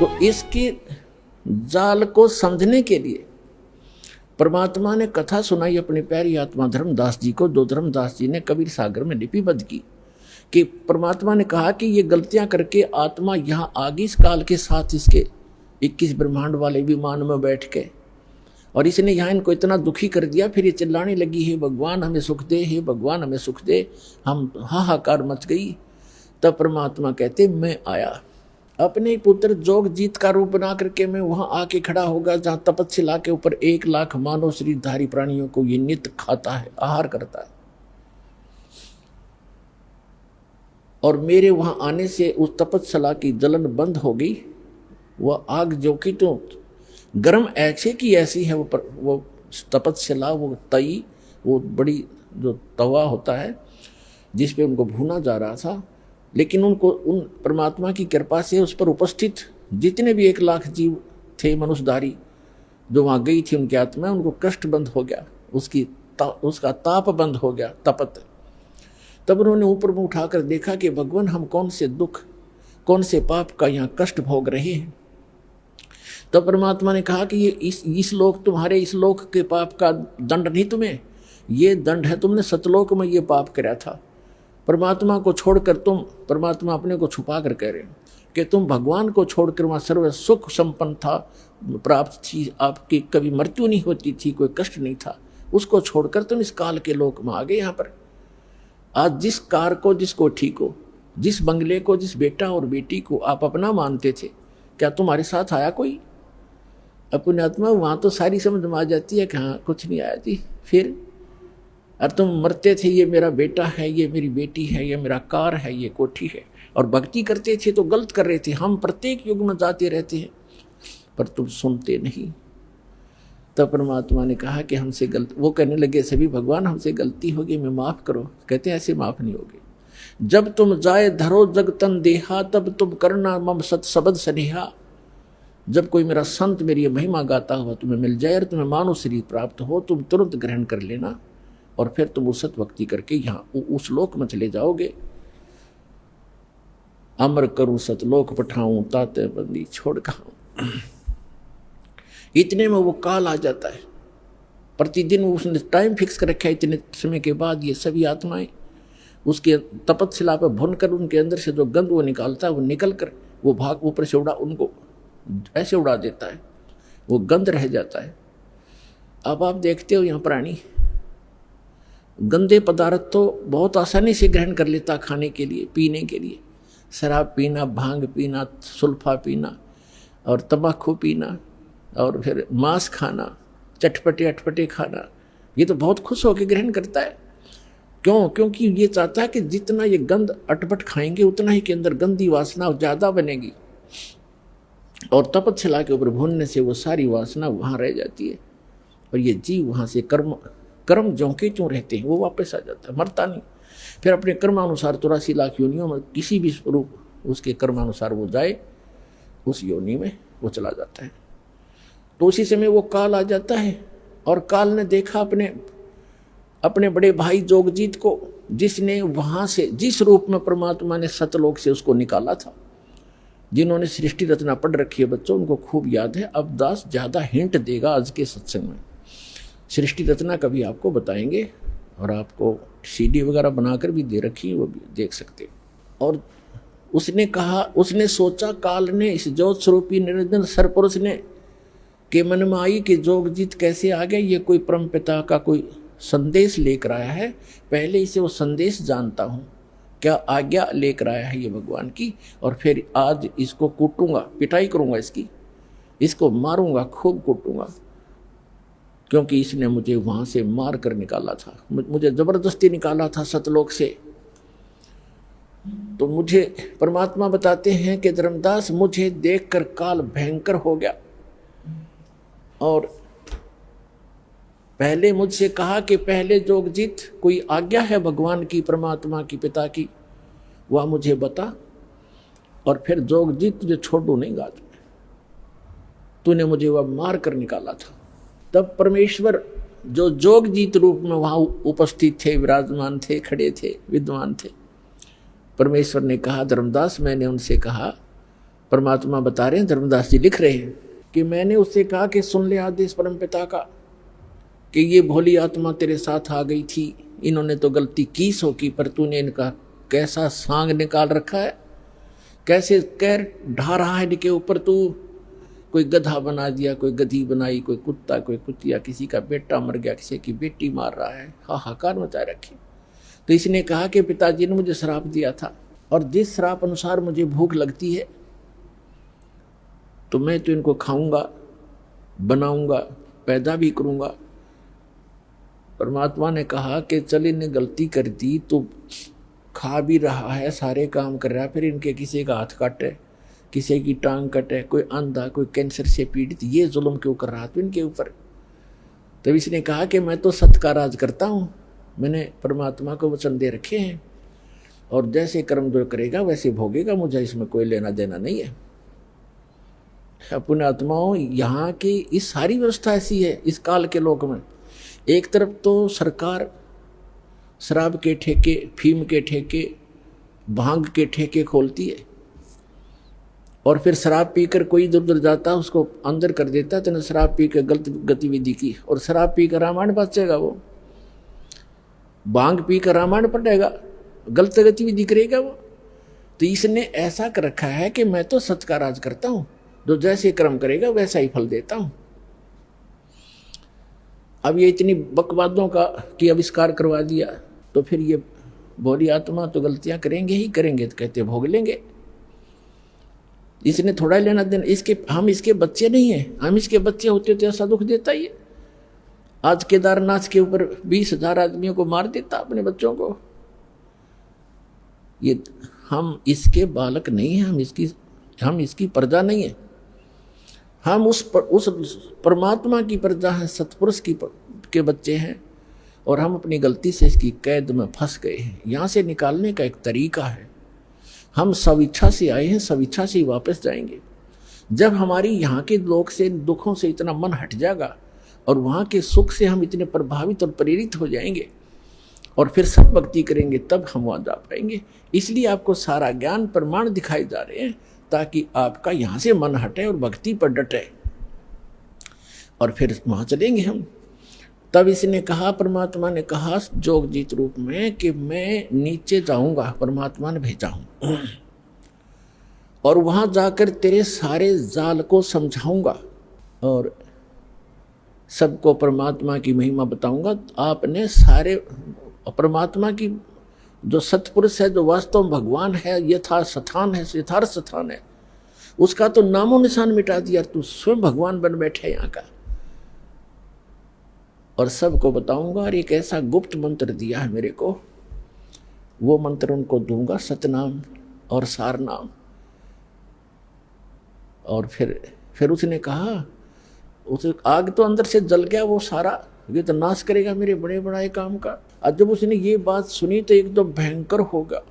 तो इसके जाल को समझने के लिए परमात्मा ने कथा सुनाई अपने प्यारी आत्मा धर्मदास जी को, जो धर्मदास जी ने कबीर सागर में लिपिबद्ध की। कि परमात्मा ने कहा कि ये गलतियां करके आत्मा यहाँ आ गई इस काल के साथ, इसके 21 ब्रह्मांड वाले विमान में बैठ के, और इसने यहाँ इनको इतना दुखी कर दिया। फिर ये चिल्लाने लगी, हे भगवान हमें सुख दे, हे भगवान हमें सुख दे। हम हाहाकार मच गई। तब परमात्मा कहते मैं आया अपने ही पुत्र जोगजीत का रूप बना करके, मैं वहां आके खड़ा होगा जहां तपस्या के ऊपर 1 लाख मानव शरीरधारी प्राणियों को ये नित्य खाता है, आहार करता है। और मेरे वहां आने से उस तपस्या की जलन बंद हो गई। वह आग जो कि तो गर्म ऐसे की ऐसी है, वो तपस्या, वो तई, वो बड़ी जो तवा होता है जिस पे उनको भूना जा रहा था। लेकिन उनको उन परमात्मा की कृपा से उस पर उपस्थित जितने भी 1 लाख जीव थे मनुष्यधारी जो वहाँ गई थी, उनकी आत्मा, उनको कष्ट बंद हो गया, उसका ताप बंद हो गया, तपत। तब उन्होंने ऊपर में उठाकर देखा कि भगवान हम कौन से दुख, कौन से पाप का यहाँ कष्ट भोग रहे हैं। तब परमात्मा ने कहा कि ये इस लोक, तुम्हारे इस लोक के पाप का दंड नहीं तुम्हें, ये दंड है तुमने सतलोक में ये पाप कराया था। परमात्मा को छोड़कर तुम, परमात्मा अपने को छुपा कर कह रहे हो कि तुम भगवान को छोड़कर वहाँ सर्व सुख संपन्न था, प्राप्त थी, आपकी कभी मृत्यु नहीं होती थी, कोई कष्ट नहीं था, उसको छोड़कर तुम इस काल के लोक में आ गए। यहाँ पर आज जिस कार को, जिसको ठीक हो, जिस बंगले को, जिस बेटा और बेटी को आप अपना मानते थे, क्या तुम्हारे साथ आया कोई? अपनी आत्मा वहाँ तो सारी समझ में आ जाती है कि हाँ कुछ नहीं आया थी। फिर और तुम मरते थे, ये मेरा बेटा है, ये मेरी बेटी है, ये मेरा कार है, ये कोठी है, और भक्ति करते थे तो गलत कर रहे थे। हम प्रत्येक युग में जाते रहते हैं पर तुम सुनते नहीं। तब परमात्मा ने कहा कि हमसे गलत, वो कहने लगे सभी भगवान हमसे गलती होगी, मैं माफ़ करो। कहते हैं ऐसे माफ़ नहीं होगी। जब तुम जाए धरो जग तन देहा, तब तुम करना मम सत शब्द स्नेहा। जब कोई मेरा संत मेरी महिमा गाता हुआ तुम्हें मिल जाए और तुम्हें मानव शरीर प्राप्त हो, तुम तुरंत ग्रहण कर लेना और फिर तुम उस सत भक्ति करके यहाँ उस लोक में चले जाओगे। अमर करूं सतलोक पठाऊं, ताते बंदी छोड़ खाऊं। इतने में वो काल आ जाता है। प्रतिदिन उसने टाइम फिक्स कर रखा है, इतने समय के बाद ये सभी आत्माएं उसके तपस्या पर भुन कर उनके अंदर से जो गंध वो निकालता है, वो निकल कर वो भाग ऊपर से उनको ऐसे उड़ा देता है, वो गंध रह जाता है। अब आप देखते हो यहाँ प्राणी गंदे पदार्थ तो बहुत आसानी से ग्रहण कर लेता खाने के लिए, पीने के लिए। शराब पीना, भांग पीना, सुल्फा पीना और तंबाकू पीना और फिर मांस खाना, चटपटे अटपटे खाना, ये तो बहुत खुश होकर ग्रहण करता है। क्यों? क्योंकि ये चाहता है कि जितना ये गंद अटपट खाएंगे उतना ही के अंदर गंदी वासना ज़्यादा बनेगी, और तपस्या के ऊपर भूनने से वो सारी वासना वहाँ रह जाती है और ये जीव वहाँ से कर्म ज्यों के त्यों रहते हैं, वो वापस आ जाता है, मरता नहीं। फिर अपने कर्मानुसार 84 लाख योनियों में किसी भी स्वरूप उसके कर्मानुसार वो जाए, उस योनि में वो चला जाता है। तो उसी समय वो काल आ जाता है, और काल ने देखा अपने बड़े भाई जोगजीत को, जिसने वहाँ से, जिस रूप में परमात्मा ने सतलोक से उसको निकाला था। जिन्होंने सृष्टि रचना पढ़ रखी है बच्चों, उनको खूब याद है। अब दास ज़्यादा हिंट देगा आज के सत्संग में। सृष्टि रचना कभी आपको बताएंगे, और आपको CD वगैरह बनाकर भी दे रखी है, वो भी देख सकते। और उसने कहा, उसने सोचा, काल ने, इस ज्योत स्वरूपी निरंजन सरपुरुष ने के मन में आई कि जोगजीत कैसे आ गया, ये कोई परम पिता का कोई संदेश लेकर आया है। पहले इसे वो संदेश जानता हूँ, क्या आज्ञा लेकर आया है ये भगवान की, और फिर आज इसको कूटूंगा, पिटाई करूंगा इसको मारूंगा, खूब कूटूंगा, क्योंकि इसने मुझे वहाँ से मार कर निकाला था, मुझे ज़बरदस्ती निकाला था सतलोक से। तो मुझे परमात्मा बताते हैं कि धर्मदास, मुझे देखकर काल भयंकर हो गया, और पहले मुझसे कहा कि पहले जोगजीत कोई आज्ञा है भगवान की, परमात्मा की, पिता की, वह मुझे बता, और फिर जोगजीत तुझे छोड़ू नहीं गा, तूने मुझे वह मार कर निकाला था। तब परमेश्वर जो जोगजीत रूप में वहाँ उपस्थित थे, विराजमान थे, खड़े थे, विद्वान थे, परमेश्वर ने कहा, धर्मदास मैंने उनसे कहा, परमात्मा बता रहे हैं, धर्मदास जी लिख रहे हैं कि मैंने उससे कहा कि सुन ले आदेश परम पिता का कि ये भोली आत्मा तेरे साथ आ गई थी, इन्होंने तो गलती की सो की, पर तूने इनका कैसा सांग निकाल रखा है, कैसे कैर ढा रहा है इनके ऊपर तू। कोई गधा बना दिया, कोई गधी बनाई, कोई कुत्ता, कोई कुतिया, किसी का बेटा मर गया, किसी की बेटी मार रहा है, हाहाकार मचाए रखी। तो इसने कहा कि पिताजी ने मुझे श्राप दिया था और जिस श्राप अनुसार मुझे भूख लगती है तो मैं तो इनको खाऊंगा, बनाऊंगा, पैदा भी करूंगा। परमात्मा ने कहा कि चल इन्हें गलती कर दी तो खा भी रहा है, सारे काम कर रहा है, फिर इनके किसी का हाथ काटे, किसी की टांग कटे, कोई अंधा, कोई कैंसर से पीड़ित, ये जुल्म क्यों कर रहा था इनके ऊपर। तब इसने कहा कि मैं तो सत्य का राज करता हूँ, मैंने परमात्मा को वचन दे रखे हैं और जैसे कर्म जो करेगा वैसे भोगेगा, मुझे इसमें कोई लेना देना नहीं है। पुण्यात्माओं, यहाँ की इस सारी व्यवस्था ऐसी है इस काल के लोक में। एक तरफ तो सरकार शराब के ठेके, फीम के ठेके, भांग के ठेके खोलती है और फिर शराब पीकर कोई इधर उधर जाता है उसको अंदर कर देता है, तो शराब पी कर गलत गतिविधि की, और शराब पी कर रामायण बचेगा, वो भांग पी कर रामायण पढ़ेगा, गलत गतिविधि करेगा वो। तो इसने ऐसा कर रखा है कि मैं तो सत्य का राज करता हूं, जो जैसे कर्म करेगा वैसा ही फल देता हूं। अब ये इतनी बकवादों का की आविष्कार करवा दिया तो फिर ये भोली आत्मा तो गलतियां करेंगे ही करेंगे, तो कहते भोग लेंगे। इसने थोड़ा लेना देना, हम इसके बच्चे नहीं हैं, हम इसके बच्चे होते तो ऐसा दुख देता ही है। आज केदारनाथ के ऊपर 20,000 आदमियों को मार देता अपने बच्चों को। ये हम इसके बालक नहीं हैं, हम इसकी प्रजा नहीं है, हम उस परमात्मा की प्रजा है, सतपुरुष के बच्चे हैं और हम अपनी गलती से इसकी कैद में फंस गए हैं। यहाँ से निकालने का एक तरीका है, हम स्वेच्छा से आए हैं, स्वेच्छा से ही वापस जाएंगे। जब हमारी यहाँ के लोग से दुखों से इतना मन हट जाएगा और वहाँ के सुख से हम इतने प्रभावित और प्रेरित हो जाएंगे और फिर सब भक्ति करेंगे, तब हम वहाँ जा पाएंगे। इसलिए आपको सारा ज्ञान प्रमाण दिखाए जा रहे हैं ताकि आपका यहाँ से मन हटे और भक्ति पर डटे और फिर वहाँ चलेंगे हम। तब इसने कहा, परमात्मा ने कहा जोग जीत रूप में कि मैं नीचे जाऊंगा, परमात्मा ने भेजा हूं और वहां जाकर तेरे सारे जाल को समझाऊंगा और सबको परमात्मा की महिमा बताऊंगा। आपने सारे परमात्मा की जो सतपुरुष है, जो वास्तव भगवान है, यथार्थ स्थान है, उसका तो नामो निशान मिटा दिया। तू स्वयं भगवान बन बैठे यहाँ का और सबको बताऊंगा। और एक ऐसा गुप्त मंत्र दिया है मेरे को, वो मंत्र उनको दूंगा, सतनाम और सार नाम। और फिर उसने कहा, उसे आग तो अंदर से जल गया वो सारा, ये तो नाश करेगा मेरे बड़े बड़ाए काम का। और जब उसने ये बात सुनी तो एकदम भयंकर होगा,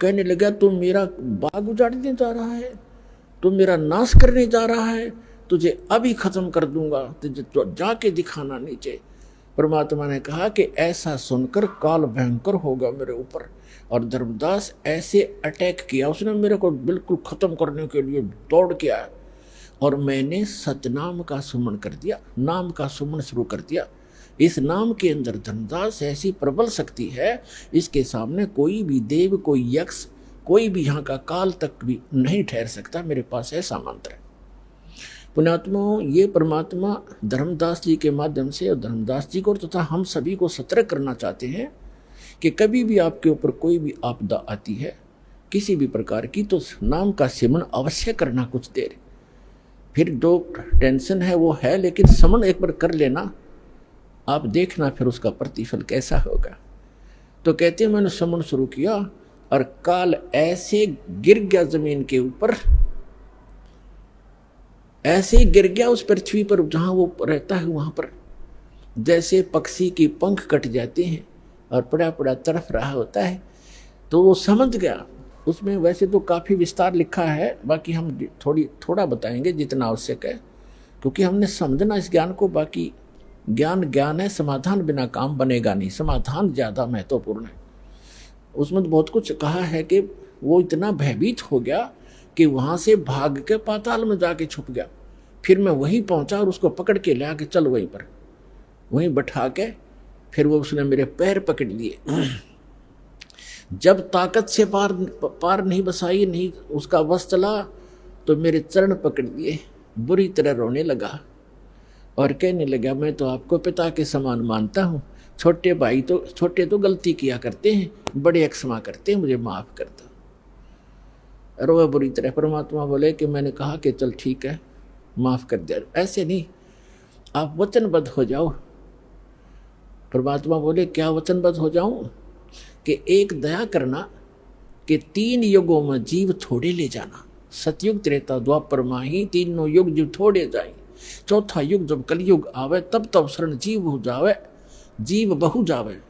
कहने लगा तू मेरा बाग उजाड़ने जा रहा है, तू मेरा नाश करने जा रहा है, तुझे अभी खत्म कर दूंगा, तुझे तो जाके दिखाना नीचे। परमात्मा ने कहा कि ऐसा सुनकर काल भयंकर होगा मेरे ऊपर। और धर्मदास ऐसे अटैक किया उसने मेरे को, बिल्कुल खत्म करने के लिए दौड़ के आया और मैंने सतनाम का सुमन कर दिया, नाम का सुमन शुरू कर दिया। इस नाम के अंदर धर्मदास ऐसी प्रबल शक्ति है, इसके सामने कोई भी देव, कोई यक्ष, कोई भी यहाँ का काल तक भी नहीं ठहर सकता। मेरे पास ऐसा मंत्र है। पुण्यात्माओं, ये परमात्मा धर्मदास जी के माध्यम से और धर्मदास जी को तथा हम सभी को सतर्क करना चाहते हैं कि कभी भी आपके ऊपर कोई भी आपदा आती है किसी भी प्रकार की, तो नाम का सिमरन अवश्य करना कुछ देर। फिर जो टेंशन है वो है, लेकिन समन एक बार कर लेना, आप देखना फिर उसका प्रतिफल कैसा होगा। तो कहते हैं मैंने समन शुरू किया और काल ऐसे गिर गया जमीन के ऊपर, ऐसे ही गिर गया उस पृथ्वी पर जहाँ वो रहता है वहाँ पर, जैसे पक्षी की पंख कट जाते हैं और पड़ा पड़ा तड़फ रहा होता है। तो वो समझ गया। उसमें वैसे तो काफ़ी विस्तार लिखा है, बाकी हम थोड़ा बताएंगे जितना आवश्यक है, क्योंकि हमने समझना इस ज्ञान को। बाकी ज्ञान है, समाधान बिना काम बनेगा नहीं, समाधान ज़्यादा महत्वपूर्ण है। उसमें तो बहुत कुछ कहा है कि वो इतना भयभीत हो गया कि वहां से भाग के पाताल में जाके छुप गया। फिर मैं वहीं पहुंचा और उसको पकड़ के ले आके चल वहीं पर, वहीं बैठा के फिर वो उसने मेरे पैर पकड़ लिए। जब ताकत से पार नहीं बसाई, नहीं उसका बस चला, तो मेरे चरण पकड़ लिए, बुरी तरह रोने लगा और कहने लगा, मैं तो आपको पिता के समान मानता हूँ, छोटे तो गलती किया करते हैं, बड़े क्षमा करते हैं, मुझे माफ कर दो। रोया बुरी तरह। परमात्मा बोले कि मैंने कहा कि चल ठीक है, माफ कर दिया। ऐसे नहीं, आप वचनबद्ध हो जाओ। परमात्मा बोले क्या वचनबद्ध हो जाऊं? कि एक दया करना कि 3 युगों में जीव थोड़े ले जाना, सतयुग त्रेता द्वापर माही, तीनों युग जीव थोड़े जाए, चौथा युग जब कलयुग आवे, तब शरण जीव हो जावे, जीव बहु जावे,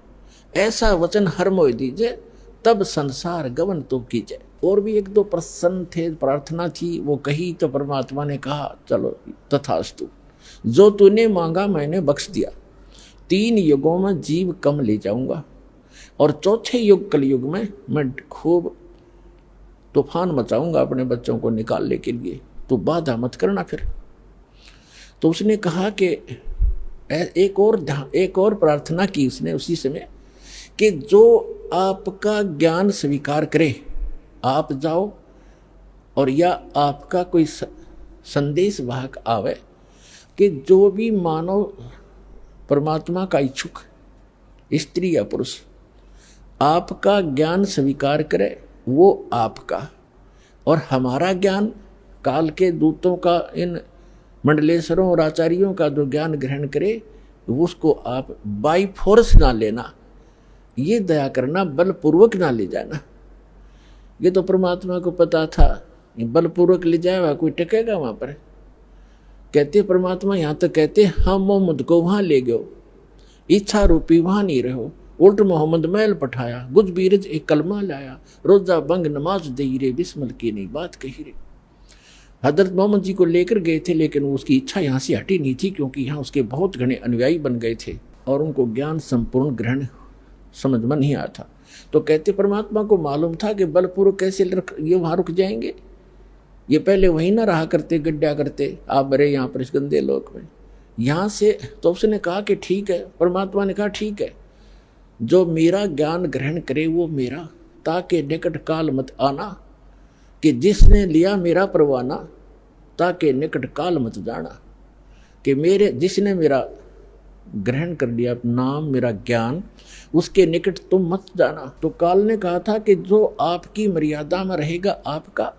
ऐसा वचन हर मोय दीजे, तब संसार गवन तो कीजे। और भी 1-2 प्रश्न थे, प्रार्थना थी, वो कही तो परमात्मा ने कहा चलो तथास्तु, जो तूने मांगा मैंने बख्श दिया। 3 युगों में जीव कम ले जाऊंगा और चौथे युग कलयुग में मैं खूब तूफान मचाऊंगा अपने बच्चों को निकालने के लिए, तो बाधा मत करना फिर। तो उसने कहा कि एक और प्रार्थना की उसने उसी समय कि जो आपका ज्ञान स्वीकार करे, आप जाओ, और या आपका कोई संदेश वाहक आवे कि जो भी मानव परमात्मा का इच्छुक, स्त्री या पुरुष, आपका ज्ञान स्वीकार करे, वो आपका, और हमारा ज्ञान काल के दूतों का, इन मंडलेश्वरों और आचार्यों का जो ज्ञान ग्रहण करे, उसको आप बाई फोर्स ना लेना, ये दया करना, बलपूर्वक ना ले जाना। ये तो परमात्मा को पता था, बलपूर्वक ले जाएगा कोई टिकेगा वहां पर? कहते परमात्मा यहाँ तक कहते, हम मोहम्मद को वहां ले गयो, इच्छा रूपी वहां नहीं रहो, उल्ट मोहम्मद मैल पठाया, गुज बीरज एक कलमा लाया, रोजा बंग नमाज दई रे, बिस्मिल की नहीं बात कही रे। हजरत मोहम्मद जी को लेकर गए थे, लेकिन उसकी इच्छा यहाँ से हटी नहीं थी, क्योंकि यहाँ उसके बहुत घने अनुयायी बन गए थे और उनको ज्ञान संपूर्ण ग्रहण समझ में नहीं आया था। तो कहते परमात्मा को मालूम था कि बलपूर्वक कैसे ये वहाँ रुक जाएंगे, ये पहले वहीं ना रहा करते, गड्ढा करते, आप बरे यहाँ पर इस गंदे लोक में, यहाँ से। तो उसने कहा कि ठीक है, परमात्मा ने कहा ठीक है, जो मेरा ज्ञान ग्रहण करे वो मेरा, ताकि निकट काल मत आना, कि जिसने लिया मेरा परवाना, ताकि निकट काल मत जाना, कि मेरे जिसने मेरा ग्रहण कर लिया नाम, मेरा ज्ञान, उसके निकट तुम मत जाना। तो काल ने कहा था कि जो आपकी मर्यादा में रहेगा आपका,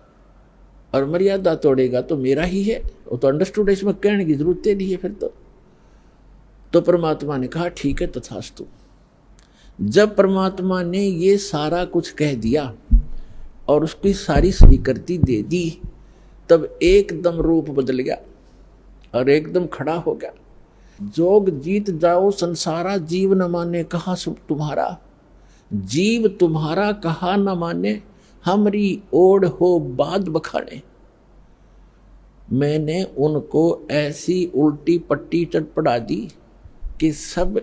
और मर्यादा तोड़ेगा तो मेरा ही है। वो तो अंडरस्टूड, इसमें कहने की जरूरत नहीं है फिर तो परमात्मा ने कहा ठीक है तथास्तु। जब परमात्मा ने ये सारा कुछ कह दिया और उसकी सारी स्वीकृति दे दी, तब एकदम रूप बदल गया और एकदम खड़ा हो गया। जोग जीत जाओ संसारा, जीव न माने कहा तुम्हारा, जीव तुम्हारा कहा न माने, हमरी ओढ़ हो बाद बखाने। मैंने उनको ऐसी उल्टी पट्टी चटपटा दी कि सब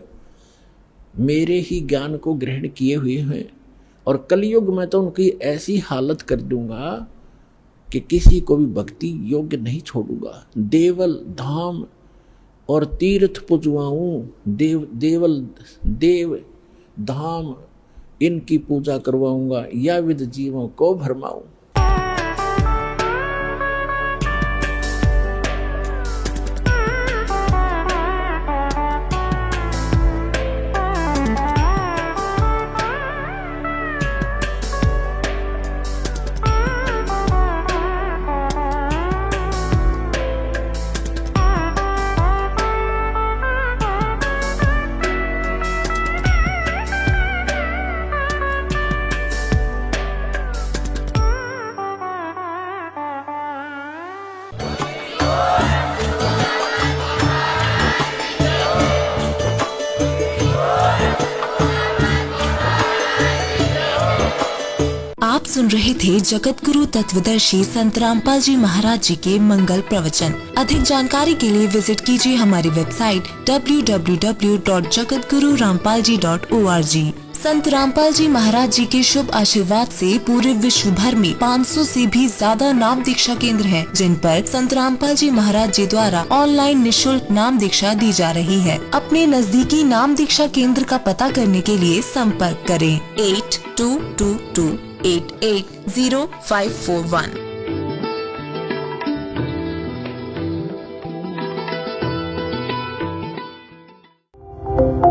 मेरे ही ज्ञान को ग्रहण किए हुए हैं, और कलयुग में तो उनकी ऐसी हालत कर दूंगा कि किसी को भी भक्ति योग्य नहीं छोड़ूंगा। देवल धाम और तीर्थ पुजवाऊं, देव धाम इनकी पूजा करवाऊंगा, या विद जीवों को भरमाऊं। आप सुन रहे थे जगत गुरु तत्वदर्शी संत रामपाल जी महाराज जी के मंगल प्रवचन। अधिक जानकारी के लिए विजिट कीजिए हमारी वेबसाइट www.jagatgururampalji.org। संत रामपाल जी महाराज जी के शुभ आशीर्वाद से पूरे विश्व भर में 500 से भी ज्यादा नाम दीक्षा केंद्र हैं, जिन पर संत रामपाल जी महाराज जी द्वारा ऑनलाइन निशुल्क नाम दीक्षा दी जा रही है। अपने नजदीकी नाम दीक्षा केंद्र का पता करने के लिए संपर्क करें 8222880541।